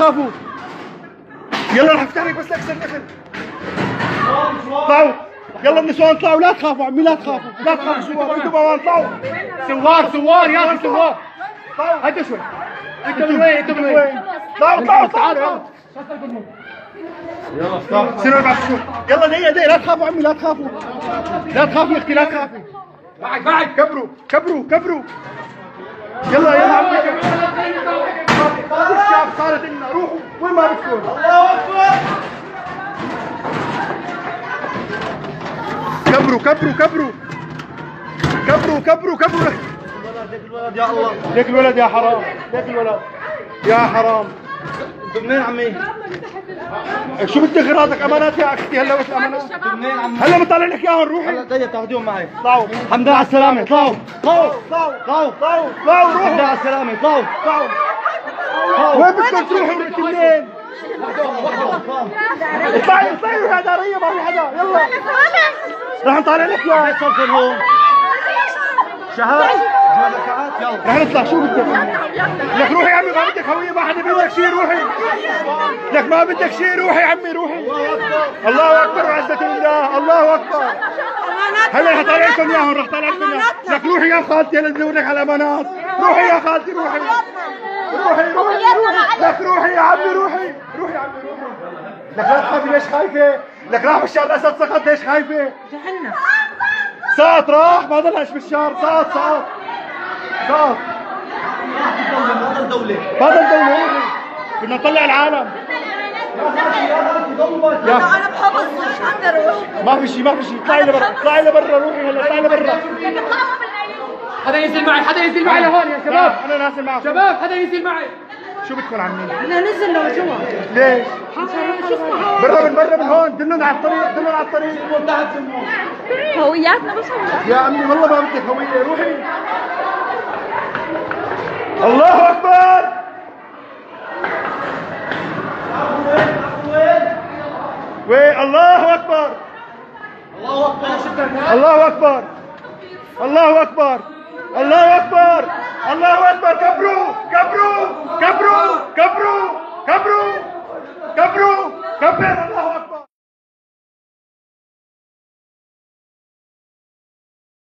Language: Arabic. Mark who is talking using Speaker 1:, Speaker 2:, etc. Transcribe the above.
Speaker 1: خافوا. يلا رح افتح لك بس اكسر نخل. طلعوا يلا النسوان طلعوا، لا تخافوا عمي، لا تخافوا لا تخافوا. سوار انتوا بوان طلعوا. سوار يا اخي سوار. طلعوا هدوا شوي. انتوا من وين؟ انتوا من وين؟ طلعوا تعالوا. يلا سيروا بعد شوي. يلا دقيقة لا تخافوا عمي، لا تخافوا. لا تخافي يا اختي، لا تخافي. بعد كبروا. يلا عمي هذا الشعب صارت لنا، روحوا وين ما بدكم. الله اكبر. كبروا. ليك الولد يا الله، ليك الولد يا حرام، ليك الولد يا حرام. انتوا منين عمي؟ شو بدك غراضك؟ امانات يا اختي. هلا وش امانات؟ انتوا منين عمي؟ هلا بطلع لك اياهم. روحي هلا دقيقة تاخذيهم معي. طلعوا الحمد لله على السلامة. طلعوا روحوا. الحمد لله على السلامة. طلعوا وين بدكم تروحوا؟ انتوا منين؟ اطلعي يا دارية، ما في حدا. يلا رح نطالع لك اياه. ليش صرتوا هون؟ شهادة يلا رح نطلع. شو بدك؟ لك روحي يا عمي، ما بدك هوية، ما حدا بيدك شيء. روحي لك ما بدك شيء. روحي يا عمي روحي. الله اكبر وعزة الله. الله اكبر. هلا رح طالع لكم اياهم، رح طالع لكم اياهم. لك روحي يا خالتي، انا بدور لك على الامانات. روحي يا خالتي روحي. لك روحي يا عمي روحي. لك لا تخافي. ليش خايفة؟ لك راح بشار الاسد سقط، ليش خايفة؟ جهلنا سقط راح، ما ضلش بشار. سقط هذا الدولة بدنا نطلع العالم. انا بحفظ مش هقدر اروح. ما في شيء. اطلعي لبرا روحي. هلا اطلعي لبرا. حدا ينزل معي لهون يا شباب. انا نازل معكم شباب. حدا ينزل معي. شو بدكم عمي؟ انا نزل لو جوا. ليش؟ برا من هون. دلنا على الطريق.
Speaker 2: هوياتنا بس
Speaker 1: يا عمي والله ما بدك هوية. روحي. الله اكبر. وين؟ الله اكبر. كبروا.